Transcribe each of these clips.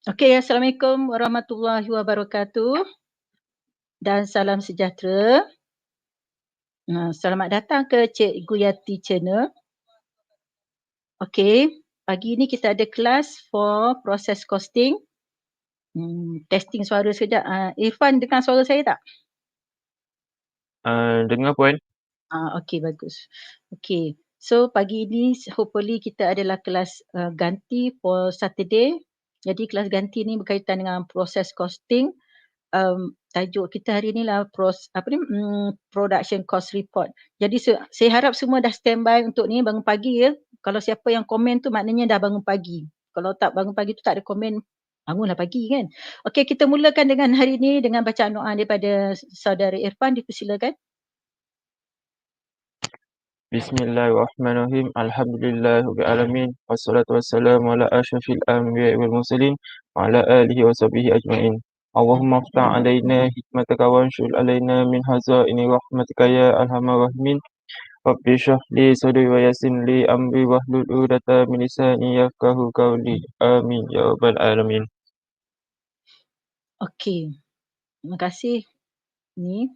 Okey, Assalamualaikum warahmatullahi wabarakatuh dan salam sejahtera. Selamat datang ke Cikgu Yati Channel. Okey, pagi ni kita ada kelas for process costing. Testing suara sekejap. Irfan dengar suara saya tak? Dengar Puan. Okey, bagus. Okey, so pagi ni hopefully kita adalah kelas ganti for Saturday. Jadi kelas ganti ni berkaitan dengan process costing. Tajuk kita hari ni lah production cost report. Jadi saya harap semua dah standby untuk ni bangun pagi ya. Kalau siapa yang komen tu maknanya dah bangun pagi. Kalau tak bangun pagi tu tak ada komen, bangunlah pagi kan. Okey, kita mulakan dengan hari ni dengan bacaan doa daripada saudara Irfan, dipersilakan. Bismillahirrahmanirrahim. Alhamdulillahirrahmanirrahim. Wassalatu wassalamu ala ashrafil anbiya'i wal mursalin wa ala alihi wa sahbihi ajma'in. Allahumma aftah alaina hikmataka wa anshur alaina min hazaini rahmatika ya arhamar rahimin. Rabbi shrah li sadri wa yassir li amri wahlul 'uqdatam min lisani yafqahu qawli. Amin ya rabbal alamin. Okey, terima kasih. Ni,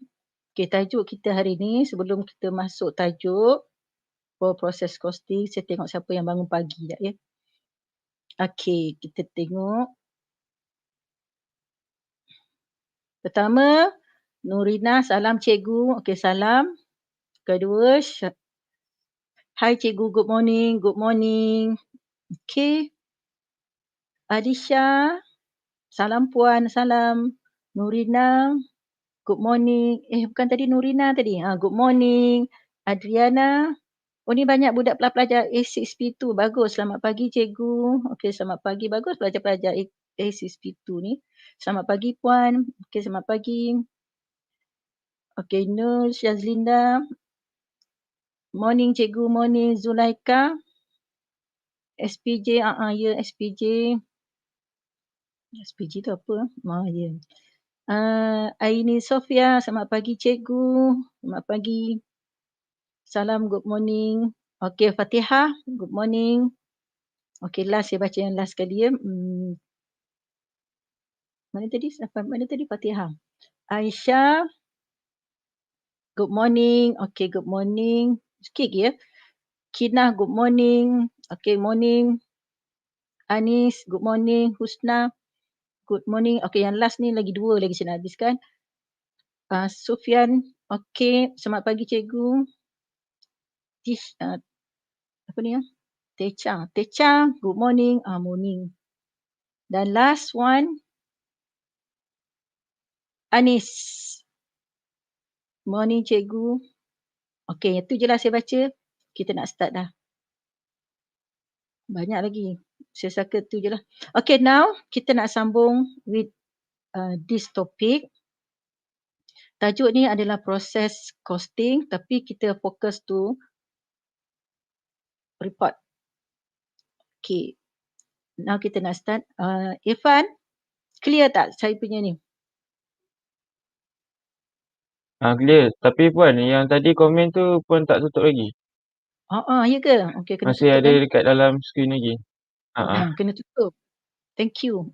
okey, tajuk kita hari ni sebelum kita masuk tajuk for process costing, saya tengok siapa yang bangun pagi tak ya. Okey, kita tengok. Pertama, Nurina, salam cikgu. Okey, salam. Kedua, hai cikgu, good morning. Good morning. Okey. Adisha, salam puan, salam. Nurina, good morning. Bukan tadi Nurina tadi. Good morning. Adriana, oh ni banyak budak pelajar A6P2. Bagus, selamat pagi cikgu. Okey, selamat pagi. Bagus pelajar-pelajar A6P2 ni. Selamat pagi puan. Okey, selamat pagi. Okey, Nur Syazlinda. Morning cikgu, morning Zulaika. SPJ, ya SPJ. SPJ tu apa? Ya. Aini Sofia, selamat pagi cikgu. Selamat pagi. Salam, good morning. Okey, Fatihah, good morning. Okey, last saya baca yang last sekali ya. Mana tadi Fatihah? Aisyah, good morning. Okey, good morning. Sikit ya. Kinah, good morning. Okey, morning. Anis, good morning. Husna, good morning. Okey, yang last ni lagi 2 lagi saya nak habiskan. Sufian, okey. Selamat pagi cikgu. Apa ni ya? Techa, good morning. Morning. Dan last one, Anis. Morning cikgu. Okey, itu je lah saya baca. Kita nak start dah. Banyak lagi. Saya sangka tu je lah. Okay, now kita nak sambung with this topic. Tajuk ni adalah process costing tapi kita fokus to report. Okay. Now kita nak start. Irfan, clear tak saya punya ni? Clear. Tapi Puan, yang tadi komen tu Puan tak tutup lagi. Ya ke? Okay, kena Masih tutup ada kan? dekat dalam skrin lagi. Kena tutup. Thank you.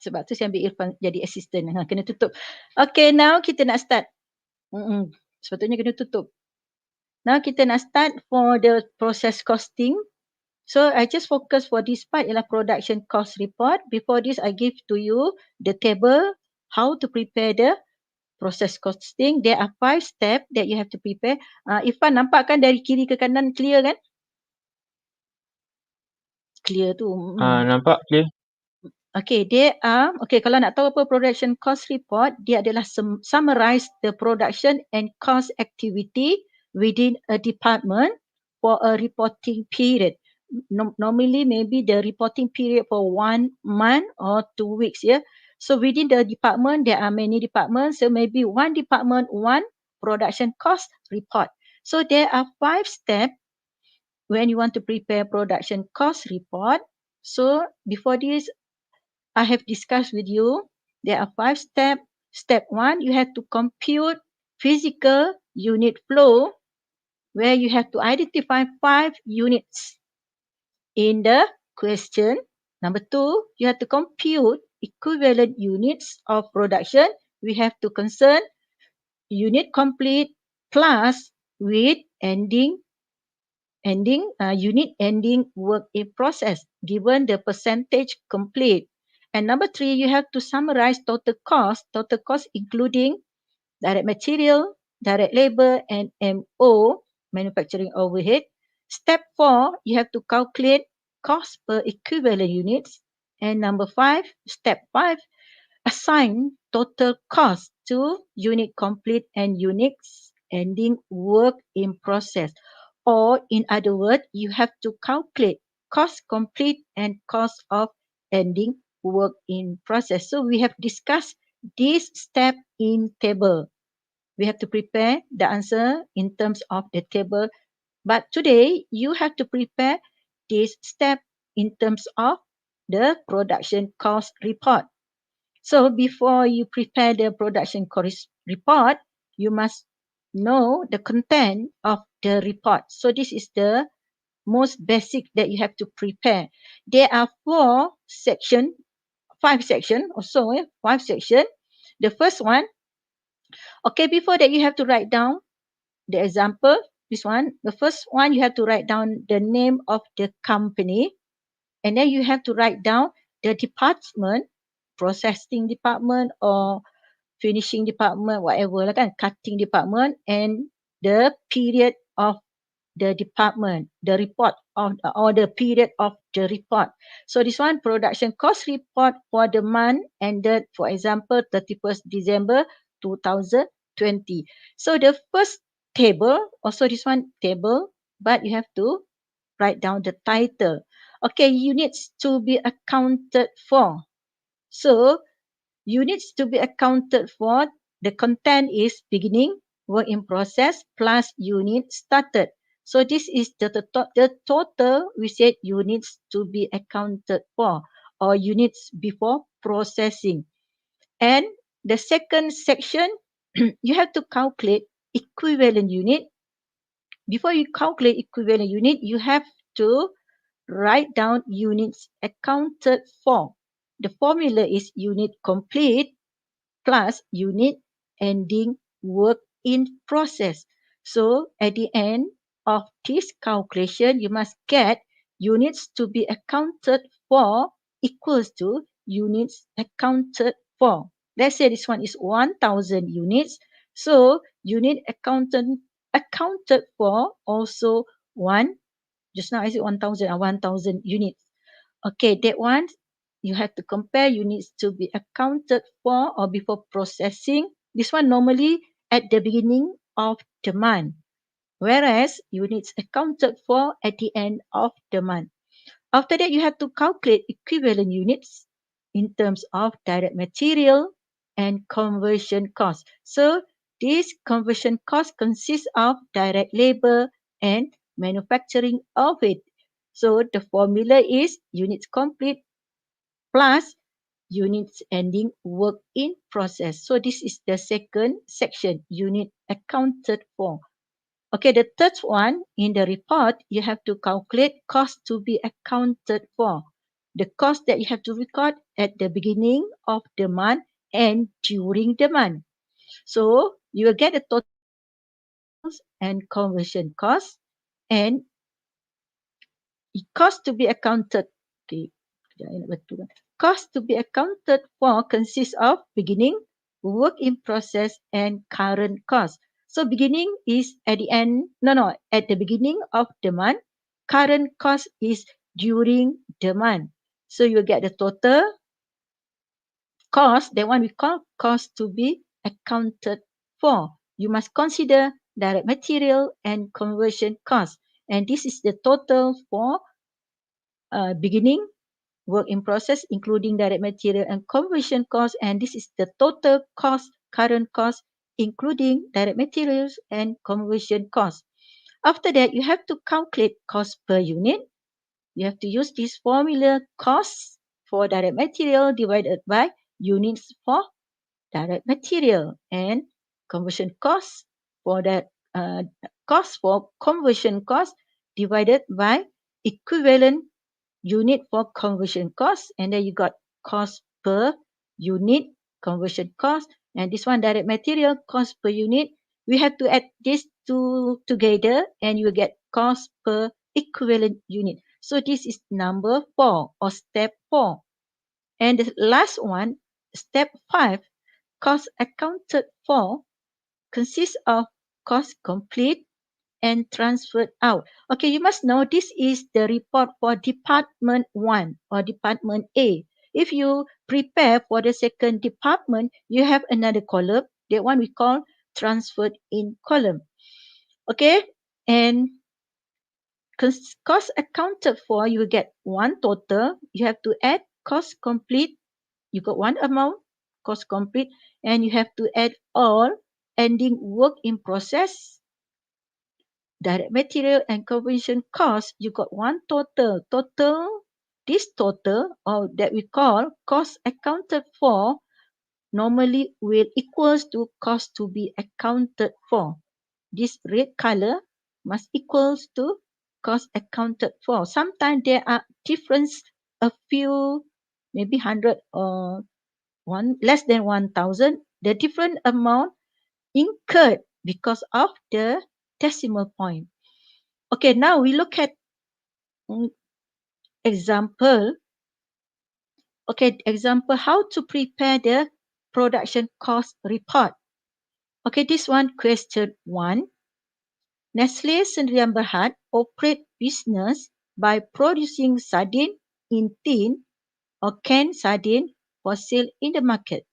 Sebab tu saya ambil Irfan jadi assistant. Kena tutup. Okay, now kita nak start. Sepatutnya kena tutup. Now kita nak start for the process costing. So I just focus for this part ialah production cost report. Before this I give to you the table how to prepare the process costing. There are 5 steps that you have to prepare. Irfan, nampak kan dari kiri ke kanan clear kan? Clear tu. Nampak clear. Okay, kalau nak tahu apa production cost report, dia adalah summarize the production and cost activity within a department for a reporting period. Normally maybe the reporting period for 1 month or 2 weeks, yeah. So within the department, there are many departments. So maybe one department, one production cost report. So there are 5 steps when you want to prepare production cost report. So before this, I have discussed with you, there are 5 steps. Step 1, you have to compute physical unit flow where you have to identify 5 units in the question. Number 2, you have to compute equivalent units of production. We have to concern unit complete plus with unit ending work in process given the percentage complete. And number 3, you have to summarize total cost including direct material, direct labor, and MO, manufacturing overhead. Step 4, you have to calculate cost per equivalent units. And number 5, step 5, assign total cost to unit complete and units ending work in process. Or in other words, you have to calculate cost complete and cost of ending work in process. So we have discussed this step in table. We have to prepare the answer in terms of the table. But today, you have to prepare this step in terms of the production cost report. So before you prepare the production cost report, you must know the content of the report. So this is the most basic that you have to prepare. There are 5 sections or so, 5 sections. The first one, okay, before that you have to write down the example. This one, the first one, you have to write down the name of the company, and then you have to write down the department, processing department or finishing department, whatever lah kan, cutting department, and the period of the department, the report of or the period of the report. So this one, production cost report for the month ended, for example, 31st December 2020. So the first table, also this one table, but you have to write down the title. Okay, units to be accounted for. So units to be accounted for, the content is beginning, work in process, plus unit started. So this is the total, we said units to be accounted for, or units before processing. And the second section, you have to calculate equivalent unit. Before you calculate equivalent unit, you have to write down units accounted for. The formula is unit complete plus unit ending work in process. So at the end of this calculation, you must get units to be accounted for equals to units accounted for. Let's say this one is 1,000 units. So unit accounted for also one. Just now I said 1,000 or 1,000 units. Okay, that one, you have to compare units to be accounted for or before processing. This one normally at the beginning of the month, whereas units accounted for at the end of the month. After that, you have to calculate equivalent units in terms of direct material and conversion cost. So this conversion cost consists of direct labor and manufacturing of it. So the formula is units complete plus units ending work in process. So this is the second section, unit accounted for. Okay, the third one, in the report, you have to calculate cost to be accounted for. The cost that you have to record at the beginning of the month and during the month. So you will get the total and conversion cost, and cost to be accounted. Okay, kejap, I nak betul. Cost to be accounted for consists of beginning, work in process, and current cost. So beginning is at the end, at the beginning of the month. Current cost is during the month. So you get the total cost, that one we call cost to be accounted for. You must consider direct material and conversion cost. And this is the total for beginning, work in process, including direct material and conversion cost. And this is the total cost, current cost, including direct materials and conversion cost. After that, you have to calculate cost per unit. You have to use this formula, cost for direct material divided by units for direct material, and conversion cost for that cost for conversion cost divided by equivalent unit for conversion cost, and then you got cost per unit conversion cost, and this one direct material cost per unit. We have to add these two together and you get cost per equivalent unit. So this is number 4 or step 4. And the last one, step 5, cost accounted for consists of cost complete and transferred out. Okay, you must know this is the report for department 1 or department A. If you prepare for the second department, you have another column. That one we call transferred in column. Okay, and cost accounted for, you will get one total. You have to add cost complete. You got one amount, cost complete, and you have to add all ending work in process, direct material and conversion cost. You got one total. This total, or that we call cost accounted for, normally will equals to cost to be accounted for. This red color must equals to cost accounted for. Sometimes there are difference, a few, maybe 100 or one less than 1,000. The different amount incurred because of the decimal point. Okay, now we look at example. Okay, example how to prepare the production cost report. Okay, this one, question 1. Nestle Sdn Berhad operate business by producing sardine in tin or canned sardine for sale in the market.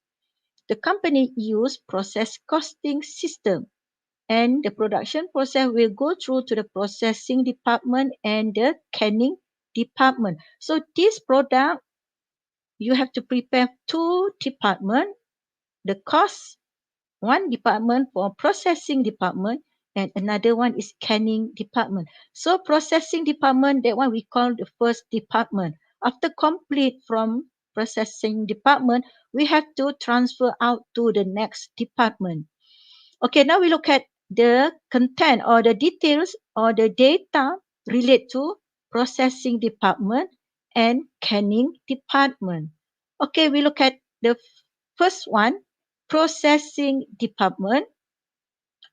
The company use process costing system, and the production process will go through to the processing department and the canning department. So this product, you have to prepare two department. The cost, one department for processing department and another one is canning department. So processing department, that one we call the first department. After complete from processing department, we have to transfer out to the next department. Okay, now we look at the content or the details or the data relate to processing department and canning department. Okay, we look at the first one, processing department.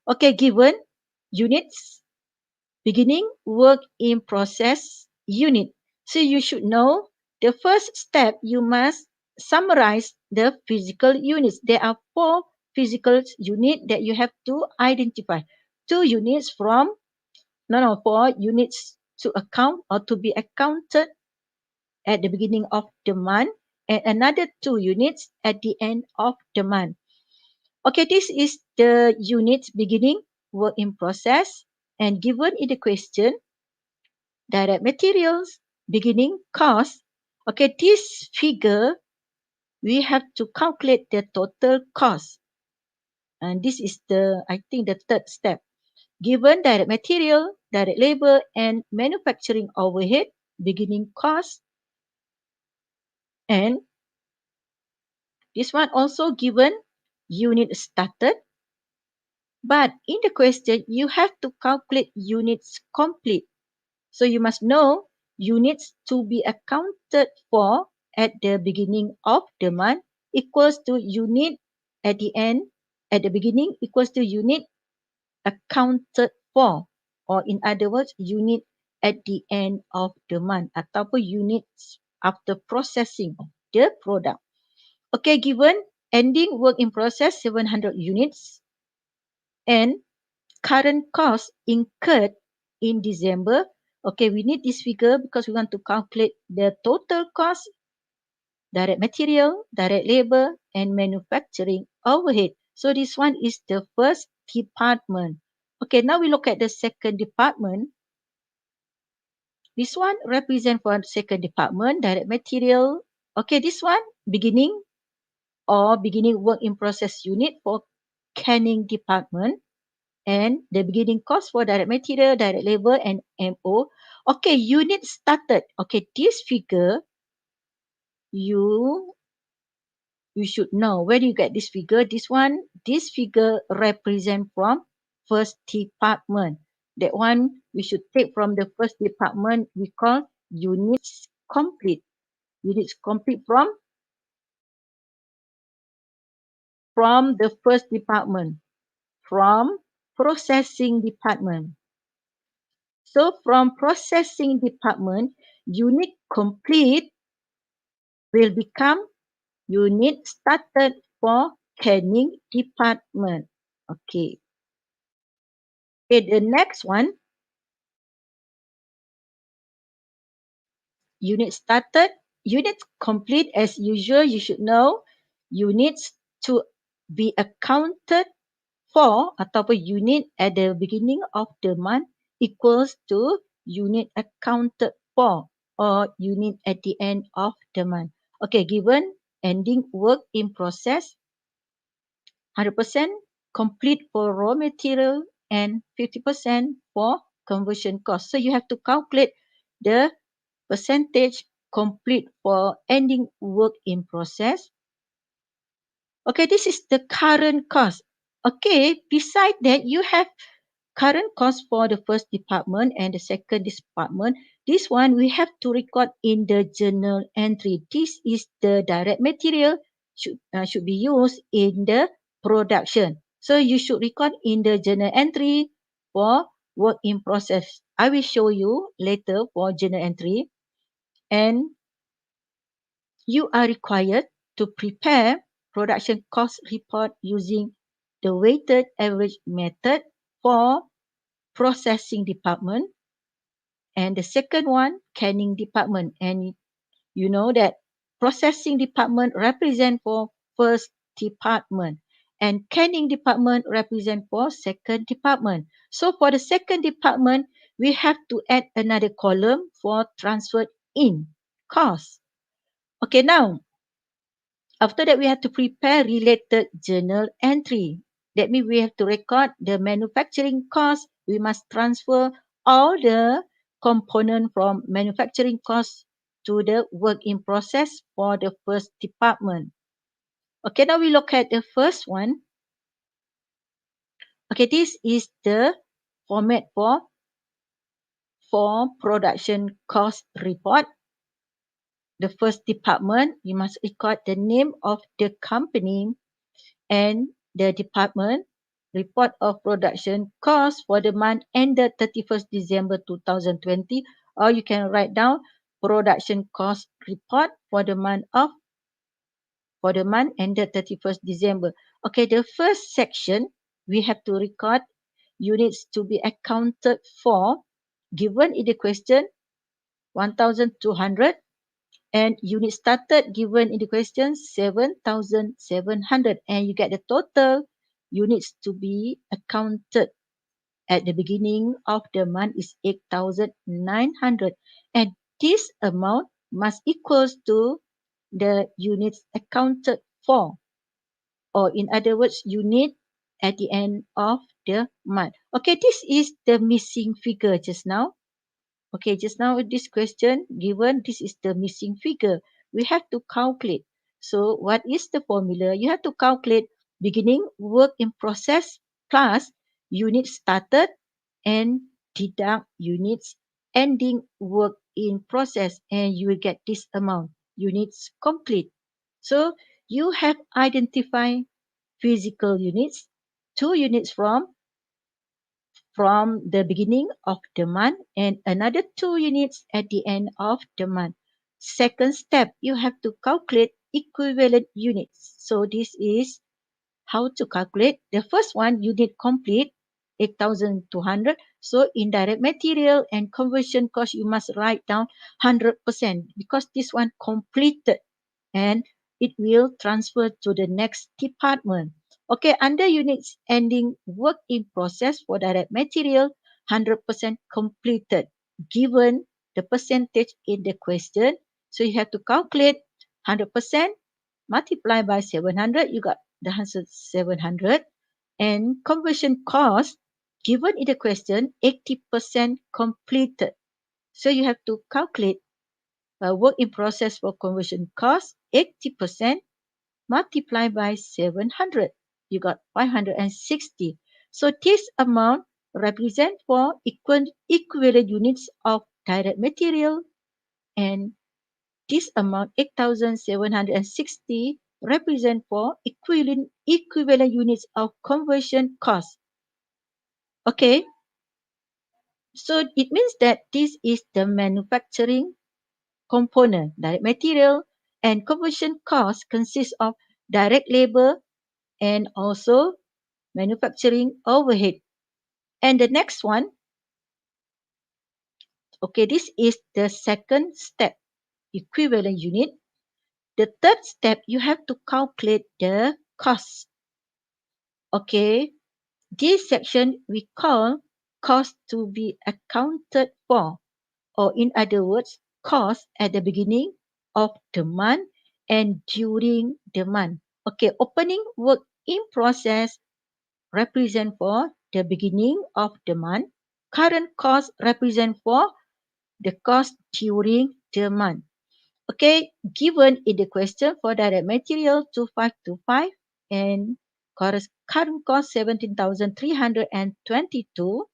Okay, given units, beginning work in process unit. So you should know the first step, you must summarize the physical units. There are 4 physical units that you have to identify. 2 units from, no, 4 units to account or to be accounted at the beginning of the month, and another 2 units at the end of the month. Okay, this is the units beginning work in process, and given in the question, direct materials beginning cost. Okay, this figure we have to calculate the total cost, and this is the, I think, the third step. Given direct material, direct labor, and manufacturing overhead beginning cost, and this one also given unit started. But in the question, you have to calculate units complete. So you must know units to be accounted for at the beginning of the month equals to unit at the end, at the beginning equals to unit accounted for. Or in other words, unit at the end of the month ataupun units after processing the product. Okay, given ending work in process 700 units and current cost incurred in December. Okay, we need this figure because we want to calculate the total cost, direct material, direct labor, and manufacturing overhead. So this one is the first department. Okay, now we look at the second department. This one represent for second department, direct material. Okay, this one beginning or beginning work in process unit for canning department. And the beginning cost for direct material, direct labor, and MO. Okay, unit started. Okay, this figure, you should know. Where do you get this figure? This figure represent from first department. That one we should take from the first department. We call units complete. Units complete from the first department, from processing department. So from processing department, unit complete will become unit started for canning department. Okay. Okay, the next one, unit started, units complete as usual. You should know units to be accounted for ataupun unit at the beginning of the month equals to unit accounted for or unit at the end of the month. Okay, given ending work in process, 100% complete for raw material and 50% for conversion cost. So you have to calculate the percentage complete for ending work in process. Okay, this is the current cost. Okay, beside that, you have current cost for the first department and the second department. This one we have to record in the journal entry. This is the direct material should be used in the production. So you should record in the journal entry for work in process. I will show you later for journal entry. And you are required to prepare production cost report using the weighted average method for processing department, and the second one, canning department. And you know that processing department represent for first department and canning department represent for second department. So for the second department, we have to add another column for transferred in cost. Okay, now after that, we have to prepare related journal entry. That means we have to record the manufacturing cost. We must transfer all the component from manufacturing cost to the work in process for the first department. Okay, now we look at the first one. Okay, this is the format for production cost report. The first department, you must record the name of the company and the department, report of production cost for the month ended 31st December 2020, or you can write down production cost report for the month ended 31st December. Okay, the first section, we have to record units to be accounted for given in the question 1,200 and unit started given in the question 7,700, and you get the total units to be accounted at the beginning of the month is 8,900, and this amount must equals to the units accounted for, or in other words unit at the end of the month. Okay, this is the missing figure just now. Okay, just now with this question given, this is the missing figure. We have to calculate. So what is the formula? You have to calculate beginning work in process plus units started and deduct units ending work in process, and you will get this amount, units complete. So you have identified physical units, 2 units from the beginning of the month and another 2 units at the end of the month. Second step, you have to calculate equivalent units. So this is how to calculate. The first one, unit complete, 8,200. So indirect material and conversion cost, you must write down 100% because this one completed and it will transfer to the next department. Okay, under units ending work in process for direct material, 100% completed given the percentage in the question. So you have to calculate 100% multiply by 700, you got the answer 700. And conversion cost given in the question, 80% completed. So you have to calculate work in process for conversion cost, 80% multiplied by 700. You got 560. So this amount represent for equivalent units of direct material and this amount 8,760 represent for equivalent units of conversion cost. Okay, so it means that this is the manufacturing component. Direct material and conversion cost consists of direct labor and also manufacturing overhead. And the next one, okay, this is the second step, equivalent unit. The third step, you have to calculate the cost. Okay, this section we call cost to be accounted for, or in other words, cost at the beginning of the month and during the month. Okay, opening work in process represent for the beginning of the month. Current cost represent for the cost during the month. Okay, given in the question for direct material 2525 and current cost 17,322,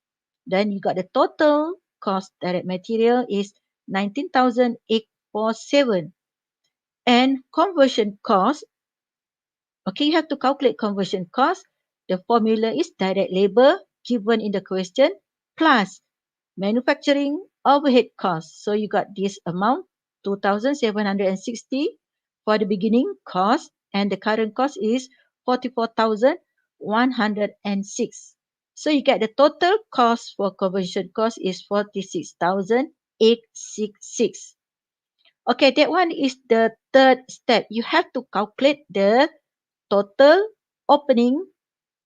then you got the total cost direct material is 19,847 and conversion cost. Okay, you have to calculate conversion cost. The formula is direct labor given in the question plus manufacturing overhead cost. So you got this amount 2,760 for the beginning cost and the current cost is 44,106. So you get the total cost for conversion cost is 46,866. Okay, that one is the third step. You have to calculate the total opening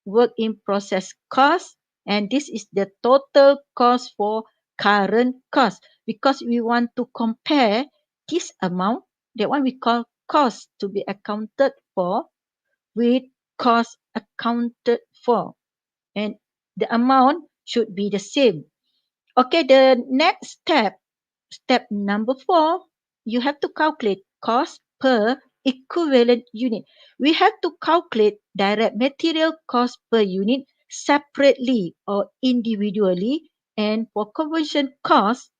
work in process cost, and this is the total cost for current cost because we want to compare this amount, that one we call cost to be accounted for, with cost accounted for, and the amount should be the same. Okay, the next step, step number 4, you have to calculate cost per equivalent unit. We have to calculate direct material cost per unit separately or individually, and for conversion cost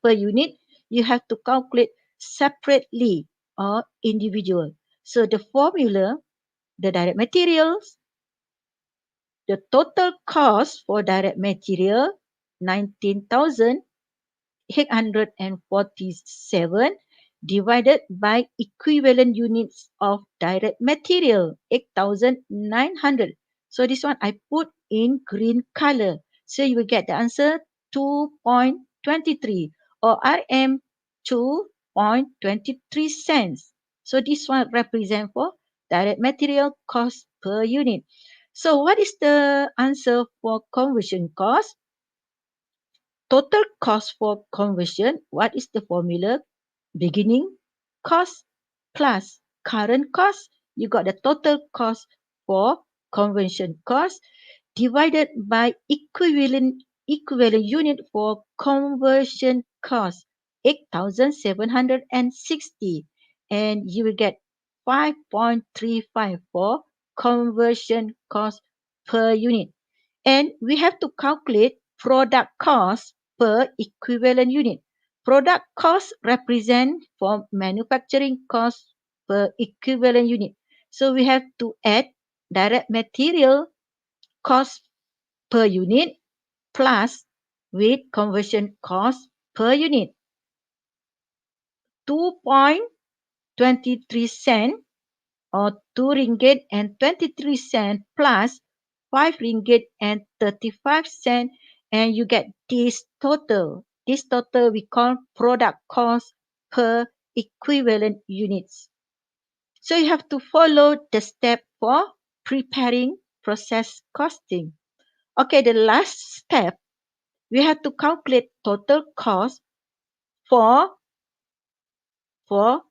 per unit, you have to calculate separately or individual. So the formula, the direct materials, the total cost for direct material 19,847 divided by equivalent units of direct material 8,900. So this one I put in green color. So you will get the answer 2.23 or RM 2.23 cents. So this one represent for direct material cost per unit. So what is the answer for conversion cost? Total cost for conversion, what is the formula? Beginning cost plus current cost. You got the total cost for conversion cost divided by equivalent unit for conversion cost 8,760, and you will get 5.35 for conversion cost per unit. And we have to calculate product cost per equivalent unit. Product cost represent for manufacturing cost per equivalent unit. So we have to add direct material cost per unit plus with conversion cost per unit. 2.23 cent or 2 ringgit and 23 cent plus 5 ringgit and 35 cent, and you get this total. This total we call product cost per equivalent units. So you have to follow the step for preparing process costing. Okay, the last step, we have to calculate total cost for for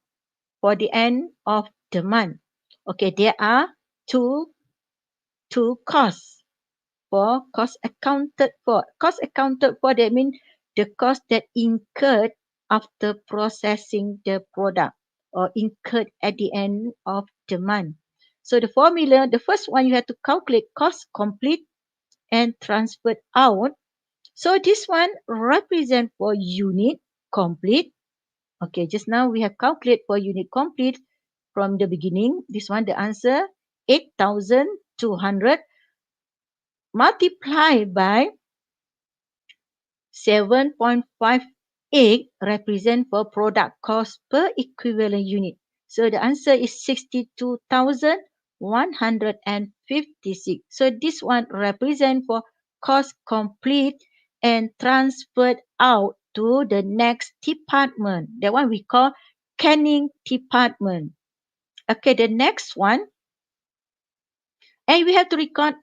for the end of the month. Okay, there are two costs for cost accounted for. Cost accounted for, that means the cost that incurred after processing the product or incurred at the end of the month. So the formula, the first one, you have to calculate cost complete and transferred out. So this one represent for unit complete. Okay, just now we have calculated for unit complete from the beginning. This one, the answer 8,200 multiplied by 7.58 represent for product cost per equivalent unit. So the answer is 62,156. So this one represent for cost complete and transferred out to the next department. That one we call canning department. Okay, the next one. And we have to record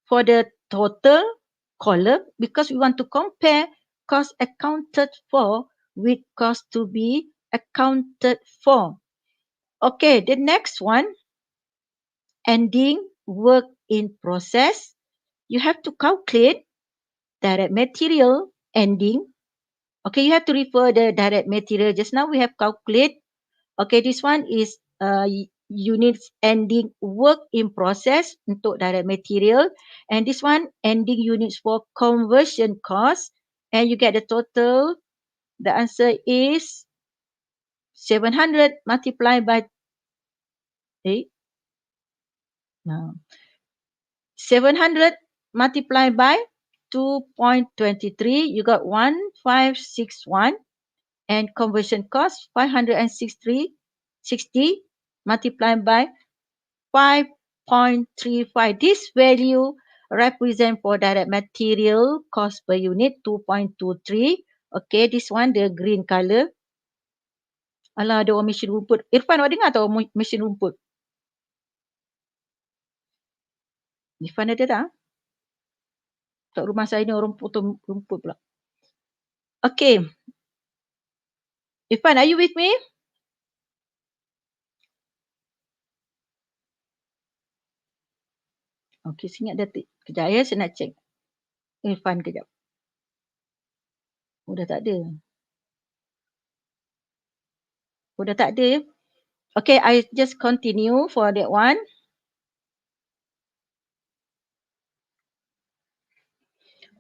for the total column because we want to compare cost accounted for with cost to be accounted for. Okay, the next one, ending work in process. You have to calculate direct material ending. Okay, you have to refer the direct material. Just now we have calculate. Okay, this one is units ending work in process untuk direct material, and this one ending units for conversion cost, and you get the total. The answer is 700 multiplied by 700 multiplied by 2.23. You got 1561, and conversion cost 560 multiplied by 5.35. This value represent for direct material cost per unit 2.23. Okay, this one the green color. Alah, ada orang mesin rumput. Irfan, awak dengar tak orang mesin rumput? Irfan ada tak? Tak, rumah saya ni orang potong rumput pula. Okay. Irfan, are you with me? Okay, sini ada kejap ya, saya nak check. Irfan kejap. Dah tak ada. Dah tak ada ya. Okay, I just continue for that one.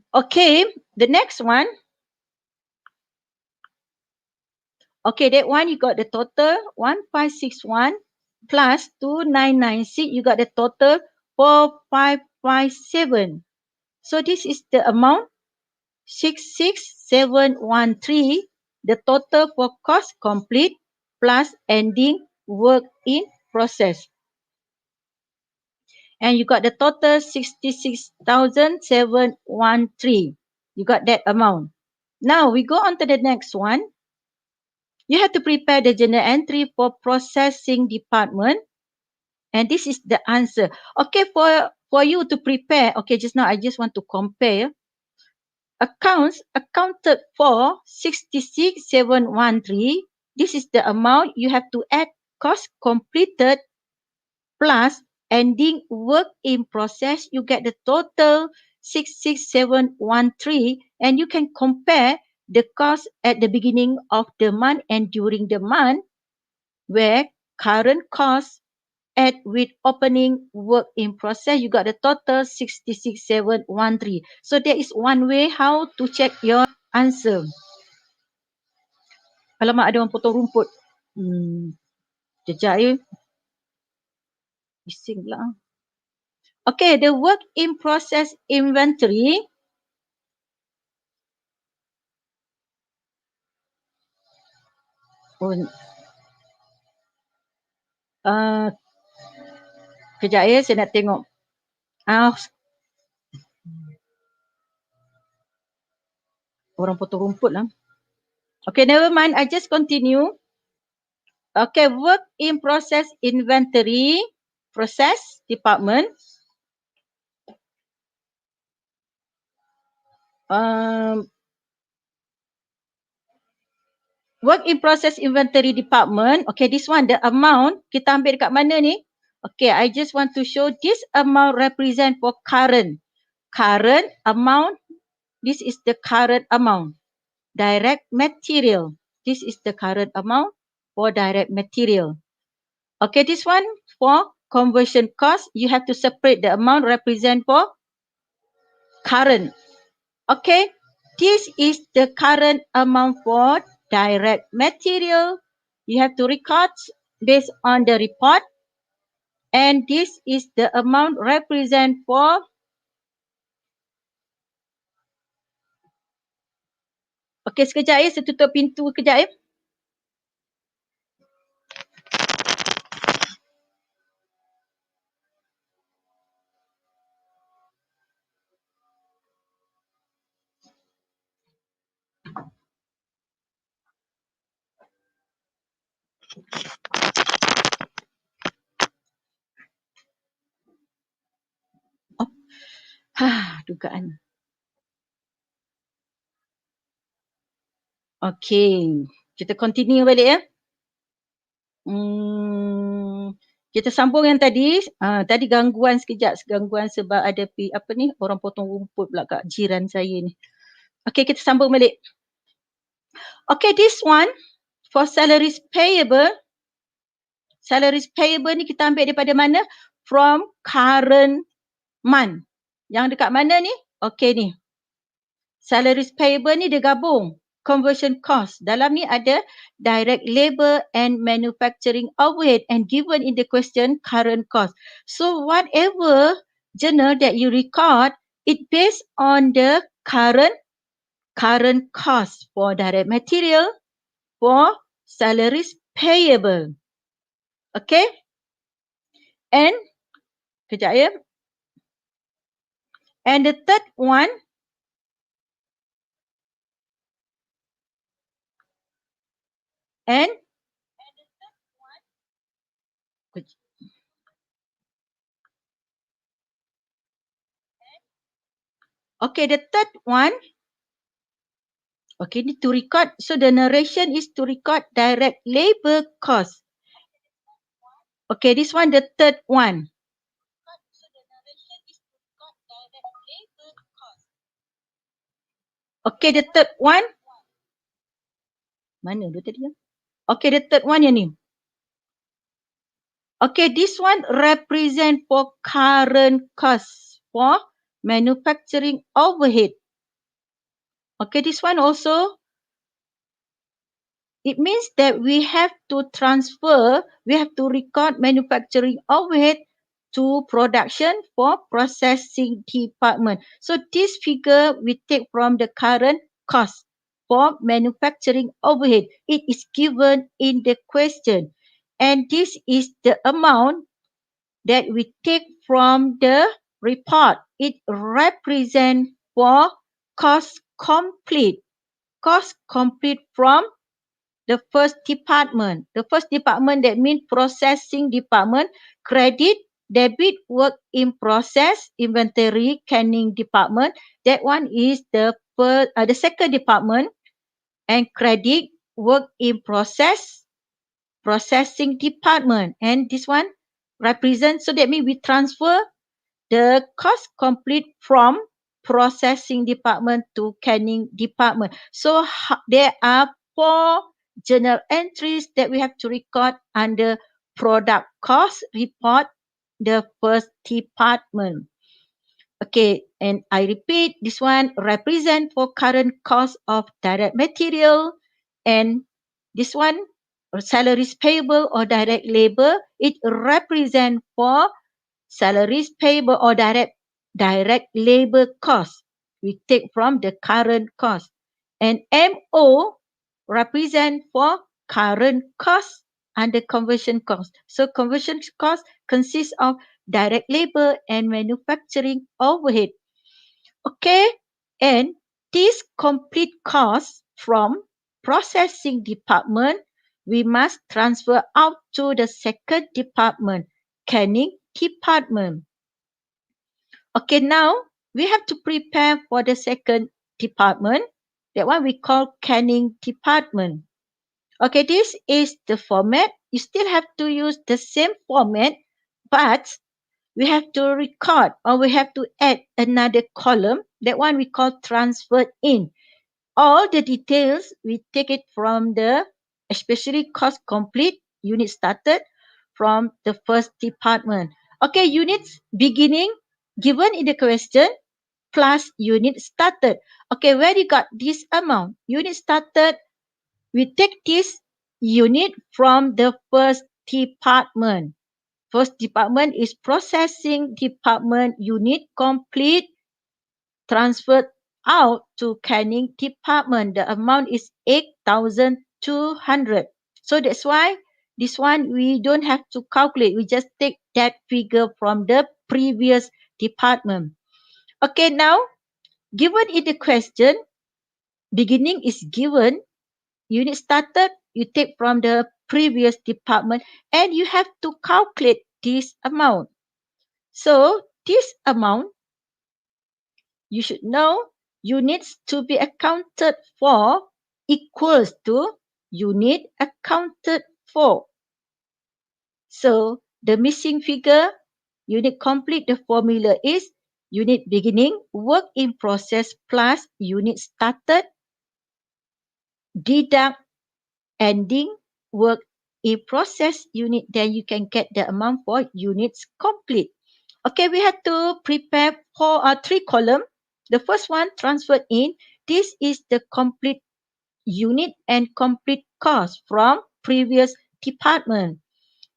Okay, the next one. Okay, that one you got the total 1561 plus 2996. You got the total 4557. So this is the amount 66713. The total for cost complete plus ending work in process. And you got the total 66,713. You got that amount. Now we go on to the next one. You have to prepare the journal entry for processing department. And this is the answer. Okay, for you to prepare, okay, just now I just want to compare. Accounts accounted for 66,713. This is the amount you have to add cost completed plus ending work in process. You get the total 66713, and you can compare the cost at the beginning of the month and during the month, where current cost at with opening work in process, you got the total 66713. So there is one way how to check your answer. Alamak, ada orang potong rumput. Sekejap ya. Bising pula. Okay, the work in process inventory. Kejap ya, saya nak tengok. Orang potong rumput lah. Okay, never mind. I just continue. Okay, work in process inventory process department. Work in process inventory department. Okay, this one, the amount, kita ambil dekat mana ni? Okay, I just want to show this amount represent for current. Current amount, this is the current amount. Direct material, this is the current amount for direct material. Okay, this one for conversion cost, you have to separate the amount represent for current. Okay, this is the current amount for direct material. You have to record based on the report. And this is the amount represent for. Okey, sekejap ya. Saya tutup pintu kejap ya. Dugaan. Okey, kita continue balik ya. Kita sambung yang tadi. Tadi gangguan sekejap, gangguan sebab ada orang potong rumput pula kat jiran saya ni. Okey, kita sambung balik. Okay, this one for salaries payable. Salaries payable ni kita ambil daripada mana? From current month. Yang dekat mana ni? Okay ni. Salaries payable ni dia gabung. Conversion cost. Dalam ni ada direct labor and manufacturing overhead and given in the question current cost. So whatever journal that you record, it based on the current cost for direct material, for salaries payable. Okay? And, kejap ya. And the third one, okay, the third one, okay, ni to record. So the narration is to record direct labor cost. Okay, this one, the third one. Okay, the third one. Mana dia tadi? Okay, the third one yang ni. Okay, this one represent for current cost for manufacturing overhead. Okay, this one also, it means that we have to transfer, we have to record manufacturing overhead to production for processing department. So this figure we take from the current cost for manufacturing overhead. It is given in the question. And this is the amount that we take from the report. It represents for cost complete. Cost complete from the first department. The first department, that means processing department, credit, debit, work in process, inventory, canning department. That one is the second department, and credit, work in process, processing department. And this one represents, so that means we transfer the cost complete from processing department to canning department. So there are 4 journal entries that we have to record under product cost report, the first department. Okay, and I repeat, this one represent for current cost of direct material, and this one salaries payable or direct labor, it represent for salaries payable or direct labor cost. We take from the current cost. And MO represent for current cost and the conversion cost. So conversion cost consists of direct labor and manufacturing overhead. Okay, and this complete cost from processing department, we must transfer out to the second department, canning department. Okay, now we have to prepare for the second department. That one we call canning department. Okay, this is the format. You still have to use the same format, but we have to record or we have to add another column. That one we call transferred in. All the details, we take it from the, especially cost complete, unit started from the first department. Okay, units beginning given in the question plus unit started. Okay, where you got this amount? Unit started We take this unit from the first department. First department is processing department, unit complete, transferred out to canning department. The amount is 8,200. So that's why this one we don't have to calculate. We just take that figure from the previous department. Okay, now given in the question, beginning is given, unit started, you take from the previous department and you have to calculate this amount. So this amount, you should know, units to be accounted for equals to unit accounted for. So the missing figure, unit complete, the formula is unit beginning, work in process plus unit started, deduct ending, work in process unit, then you can get the amount for units complete. Okay, we have to prepare for 3 column. The first one, transferred in. This is the complete unit and complete cost from previous department.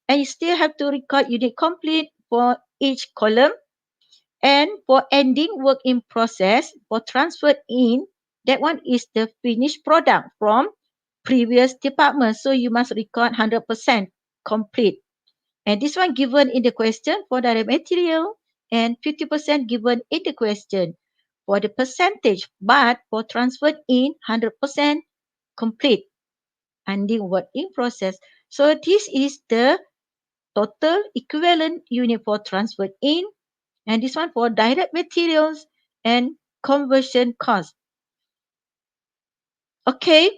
And you still have to record unit complete for each column. And for ending work in process, for transferred in, that one is the finished product from previous department. So you must record 100% complete. And this one given in the question for direct material and 50% given in the question for the percentage. But for transferred in, 100% complete. Ending work in process. So this is the total equivalent unit for transferred in, and this one for direct materials and conversion cost. Okay,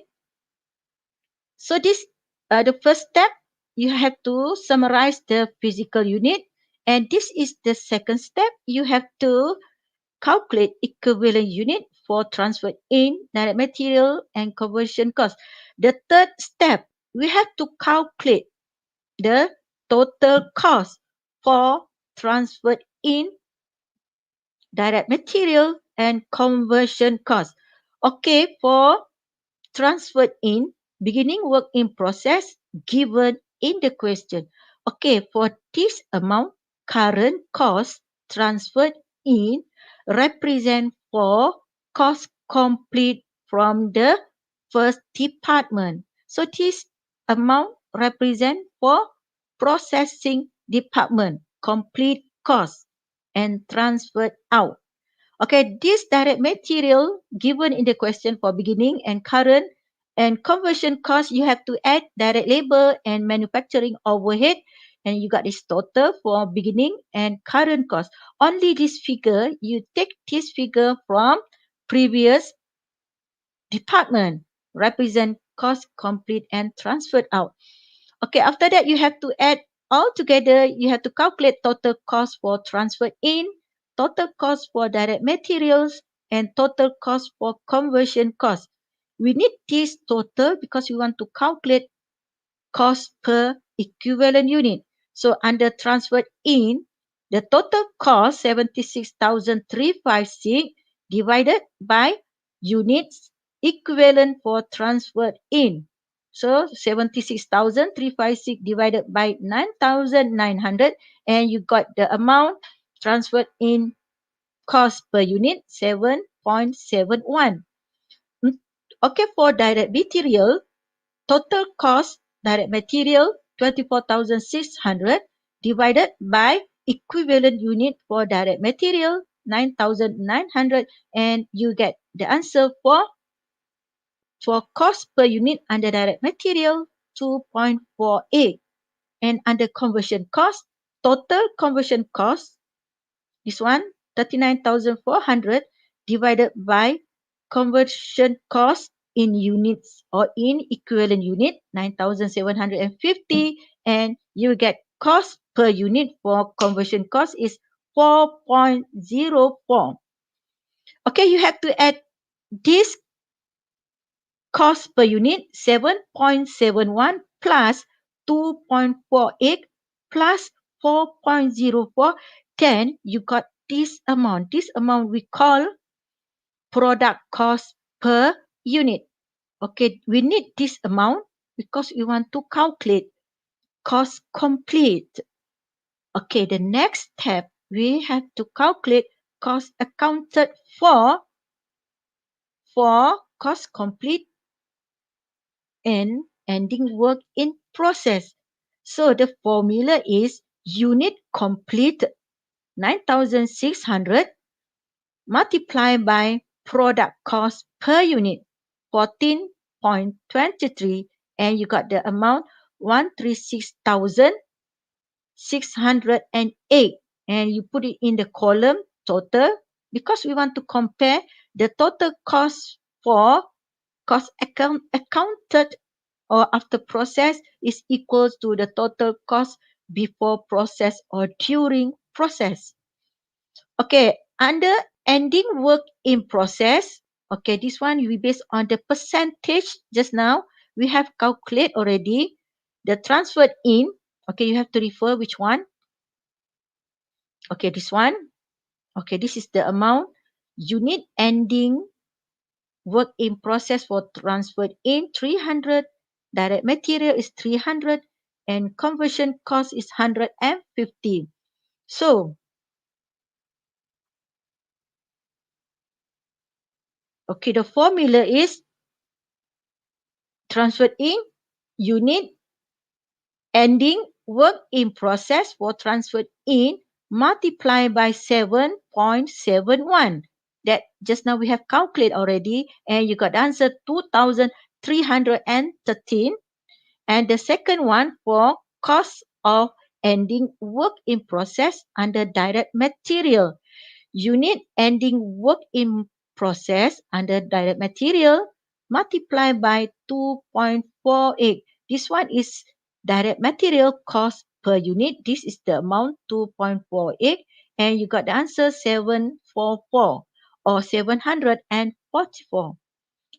so this the first step, you have to summarize the physical unit, and this is the second step. You have to calculate equivalent unit for transferred in, direct material and conversion cost. The third step, we have to calculate the total cost for transferred in, direct material and conversion cost. Okay, for transferred in, beginning work in process given in the question. Okay, for this amount, current cost transferred in represent for cost complete from the first department. So this amount represent for processing department, complete cost and transferred out. Okay, this direct material given in the question for beginning and current and conversion cost, you have to add direct labor and manufacturing overhead, and you got this total for beginning and current cost. Only this figure, you take this figure from previous department, represent cost complete and transferred out. Okay, after that, you have to add all together. You have to calculate total cost for transfer in, total cost for direct materials, and total cost for conversion cost. We need this total because we want to calculate cost per equivalent unit. So under transferred in, the total cost 76,356 divided by units equivalent for transferred in. So 76,356 divided by 9,900, and you got the amount transferred in cost per unit 7.71. Okay, for direct material, total cost direct material 24,600 divided by equivalent unit for direct material 9,900, and you get the answer for cost per unit under direct material 2.48. And under conversion cost, total conversion cost, this one 39,400 divided by conversion cost in units or in equivalent unit 9,750, and you get cost per unit for conversion cost is 4.04. Okay, you have to add this cost per unit 7.71 plus 2.48 plus 4.04, then you got this amount. This amount we call product cost per unit. Okay, we need this amount because we want to calculate cost complete. Okay, the next step, we have to calculate cost accounted for cost complete and ending work in process. So the formula is unit complete 9,600 multiplied by product cost per unit 14.23, and you got the amount 136,608, and you put it in the column total because we want to compare the total cost for accounted or after process is equals to the total cost before process or during process. Okay, under ending work in process, okay, this one we based on the percentage just now. We have calculate already the transferred in. Okay, you have to refer which one. Okay, this one. Okay, this is the amount. Unit ending work in process for transferred in 300. Direct material is 300 and conversion cost is 150. So, okay, the formula is transferred in unit ending work in process for transferred in multiplied by 7.71. That just now we have calculated already and you got the answer 2,313. And the second one for cost of ending work in process under direct material. Unit ending work in process under direct material multiplied by 2.48. This one is direct material cost per unit. This is the amount 2.48 and you got the answer 744 or 744.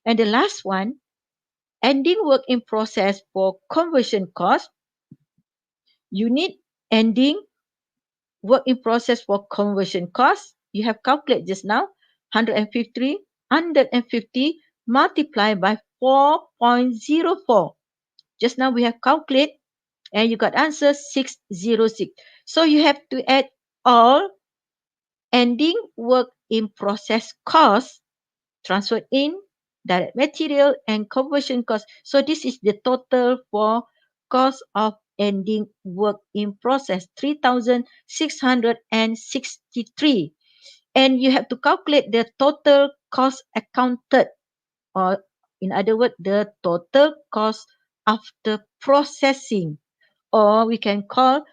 And the last one, ending work in process for conversion cost. Unit ending work in process for conversion cost, you have calculated just now, 150 multiplied by 4.04. Just now we have calculated and you got answer 606. So you have to add all ending work in process cost, transferred in, direct material and conversion cost. So this is the total for cost of ending work in process, 3,663. And you have to calculate the total cost accounted, or in other words, the total cost after processing, or we can call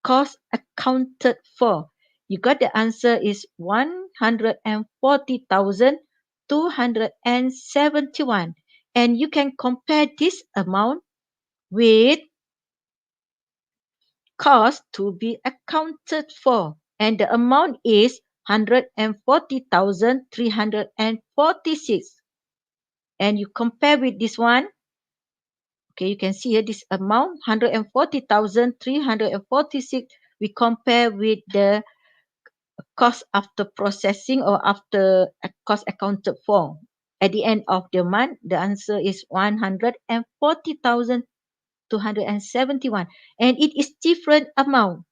cost accounted for. You got the answer is 140,271. And you can compare this amount with cost to be accounted for. And the amount is 140,346. And you compare with this one. Okay, you can see here this amount 140,346. We compare with the cost after processing or after cost accounted for. At the end of the month, the answer is 140,271. And it is different amount.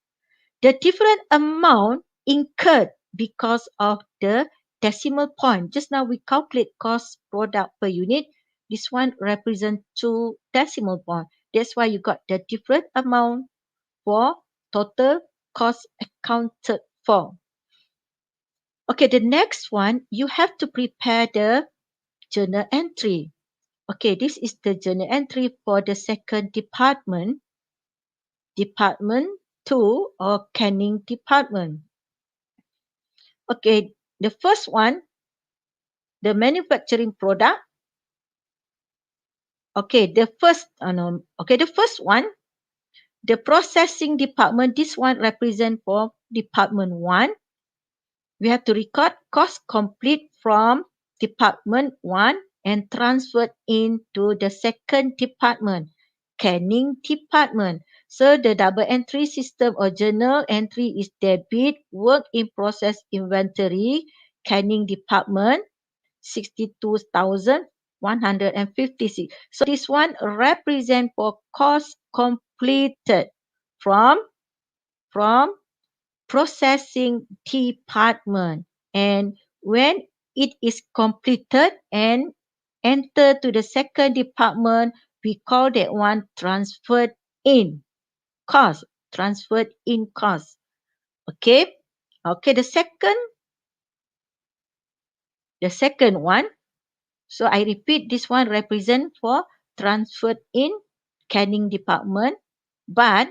The different amount incurred because of the decimal point. Just now we calculate cost product per unit. This one represents 2 decimal point. That's why you got the different amount for total cost accounted for. Okay, the next one, you have to prepare the journal entry. Okay, this is the journal entry for the second department, Department 2 or Canning Department. Okay, the first one, the manufacturing product. Okay, the first one, the processing department. This one represent for Department 1. We have to record cost complete from Department 1 and transferred into the second department, Canning Department. So the double entry system or journal entry is debit work in process inventory, Canning Department, 62,100 156. So this one represent for course completed from processing department. And when it is completed and enter to the second department, we call that one transferred in cost. Transferred in cost. Okay. Okay. The second one. So I repeat, this one represent for transferred in canning department, but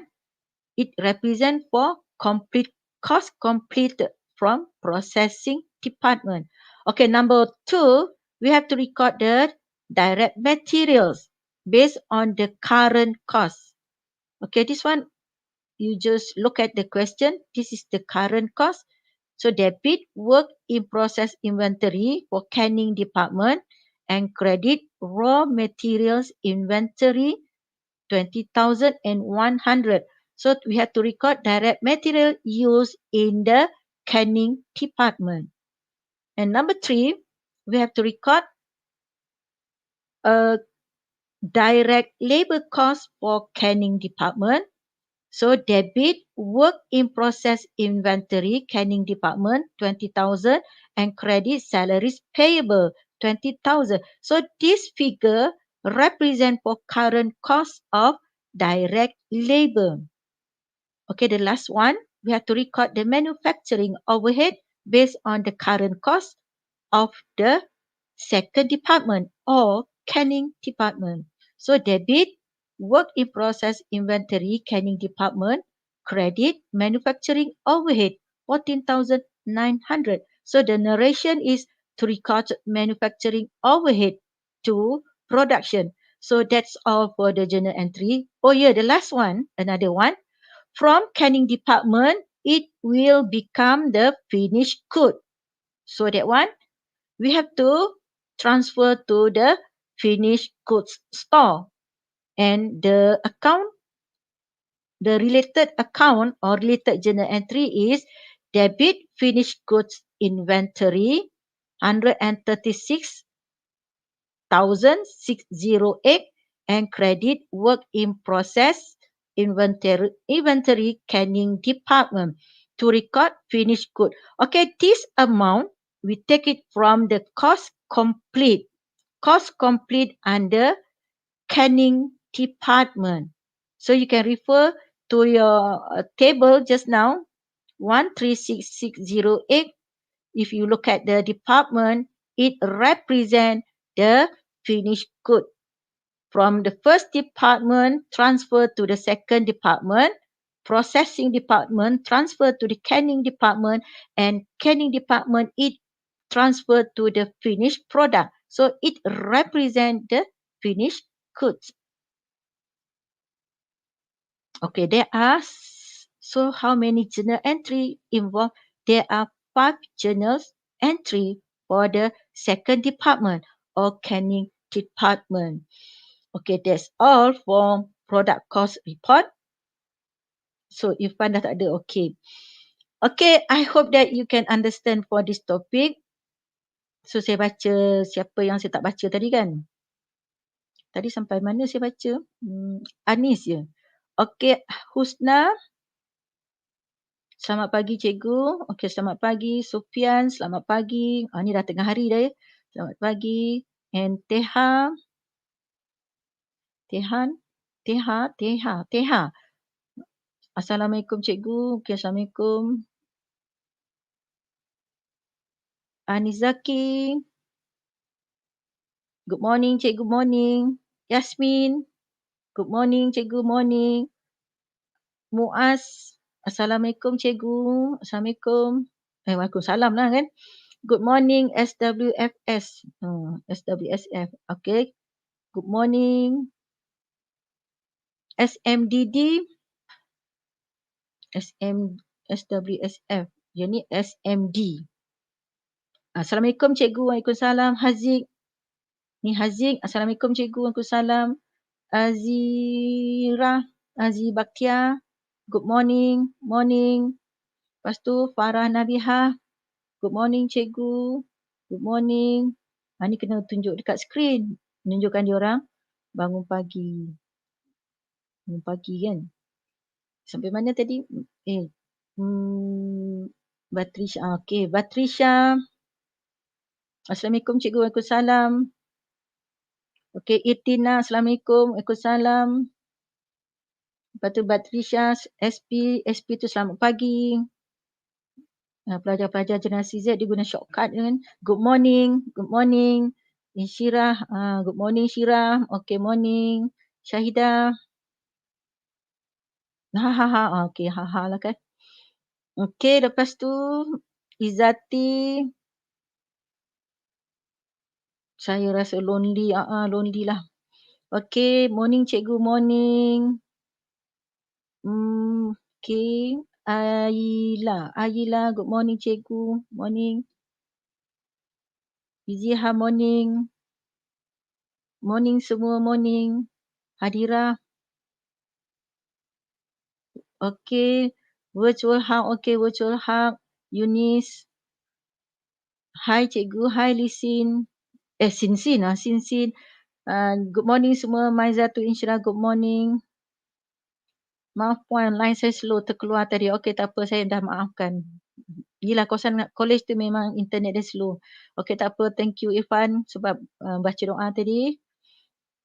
it represent for complete cost completed from processing department. Okay, number 2, we have to record the direct materials based on the current cost. Okay, this one you just look at the question. This is the current cost. So debit work in process inventory for canning department and credit raw materials inventory 20,100. So we have to record direct material used in the canning department. And number 3, we have to record a direct labor cost for canning department. So debit work in process inventory canning department 20,000 and credit salaries payable 20,000. So this figure represent for current cost of direct labor. Okay, the last one, we have to record the manufacturing overhead based on the current cost of the second department or canning department. So debit work in process inventory canning department, credit manufacturing overhead 14,900. So the narration is to record manufacturing overhead to production. So that's all for the journal entry. Oh yeah, the last one, another one. From canning department, it will become the finished good. So that one, we have to transfer to the finished goods store. And the account, the related account or related journal entry is debit finished goods inventory 136,608 and credit work in process inventory canning department to record finished good. Okay, this amount we take it from the cost complete under canning department. So you can refer to your table just now 136608. If you look at the department, it represents the finished good. From the first department, transfer to the second department, processing department, transfer to the canning department, and canning department, it transferred to the finished product. So it represents the finished goods. Okay, so how many journal entry involved? There are 5 journals entry for the second department or canning department. Okay, that's all for product cost report. So Irfan dah tak ada, okay. Okay, I hope that you can understand for this topic. So saya baca siapa yang saya tak baca tadi kan? Tadi sampai mana saya baca? Anis je. Okay, Husna. Selamat pagi cikgu. Okey, selamat pagi Sufian. Selamat pagi. Ni dah tengah hari dah ya. Selamat pagi. And Teha. Teha. Assalamualaikum cikgu. Okey, Assalamualaikum. Anizaki. Good morning cikgu, good morning. Yasmin. Good morning cikgu, morning. Muaz. Assalamualaikum cikgu. Assalamualaikum. Waalaikumsalam lah kan. Good morning SWFS. SWSF. Okay. Good morning. SMDD. SWSF. Yang ni SMD. Assalamualaikum cikgu. Waalaikumsalam. Haziq. Ni Haziq. Assalamualaikum cikgu. Waalaikumsalam. Azira. Azibaktia. Good morning. Morning. Lepas tu Farah Nabihah. Good morning cikgu. Good morning. Ni kena tunjuk dekat skrin. menunjukkan dia orang bangun pagi. Bangun pagi kan. Sampai mana tadi? Batrisha. Okey, Batrisha. Assalamualaikum cikgu. Waalaikumsalam. Okey, Irtina. Assalamualaikum. Waalaikumsalam. Lepas tu Batrisha, SP tu selamat pagi. Pelajar-pelajar generasi Z dia guna shortcut kan. Good morning. Syirah, good morning Syirah. Okay, morning. Syahidah. Okay, lah kan. Okay, lepas tu Izzati. Saya rasa lonely lah. Okay, morning cikgu, morning. Okay. Ayla, good morning cikgu. Morning. Iziha, morning. Morning semua, morning. Hadira. Okay. Virtual hug, okay, virtual hug. Eunice. Hi cikgu, hi Lisin. Sinsin. Good morning semua. Maizatu Insyirah, good morning. Maaf puan, line saya slow terkeluar tadi. Okay, tak apa, saya dah maafkan. Yelah, kawasan college tu memang internet dia slow. Okay, tak apa. Thank you Irfan sebab baca doa tadi.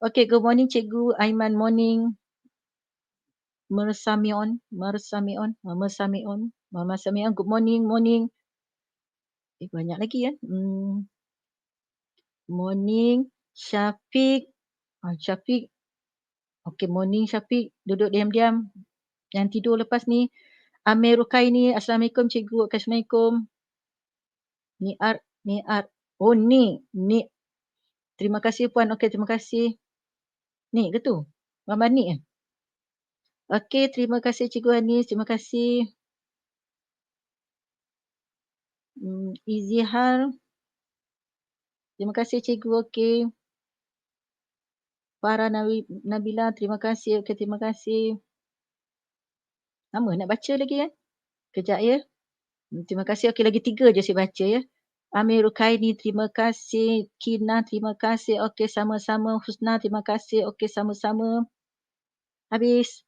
Okay, good morning cikgu. Aiman, morning. Mersamion. Good morning. Banyak lagi ya. Morning. Syafiq. Syafiq. Okay, morning Syafiq. Duduk diam-diam. Yang tidur lepas ni. Amir Rukaini. Assalamualaikum cikgu. Assalamualaikum. Ni'ar. Oh, Ni. Terima kasih puan. Okay, terima kasih. Ni ke tu? Gambar Ni. Okay, terima kasih cikgu Anis. Terima kasih. Izihar. Terima kasih cikgu. Okay. Farah Nabila. Terima kasih. Okay, terima kasih. Lama nak baca lagi kan? Kejap ya. Terima kasih. Okey, lagi 3 je saya baca ya. Amir Rukaini, terima kasih. Kina, terima kasih. Okey, sama-sama. Husna, terima kasih. Okey, sama-sama. Habis.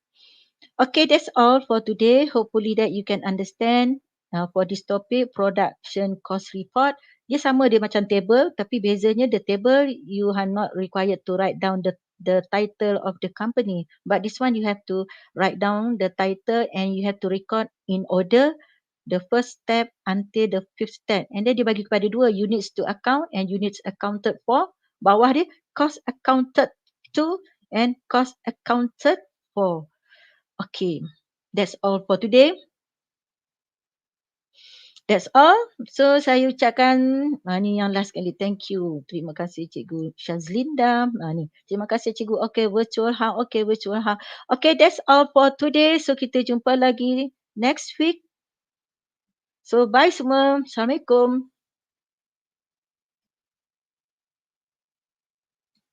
Okay, that's all for today. Hopefully that you can understand for this topic, production cost report. Dia sama dia macam table, tapi bezanya the table you are not required to write down the title of the company. But this one you have to write down the title and you have to record in order the first step until the 5th step. And then dia bagi kepada 2 units to account and units accounted for. Bawah dia cost accounted to and cost accounted for. Okay, that's all for today. That's all. So, saya ucapkan, ni yang last kali. Thank you. Terima kasih Cikgu Shazlinda. Ni. Terima kasih Cikgu. Okay, virtual hub. Okay, virtual hub. Okay, that's all for today. So, kita jumpa lagi next week. So, bye semua. Assalamualaikum.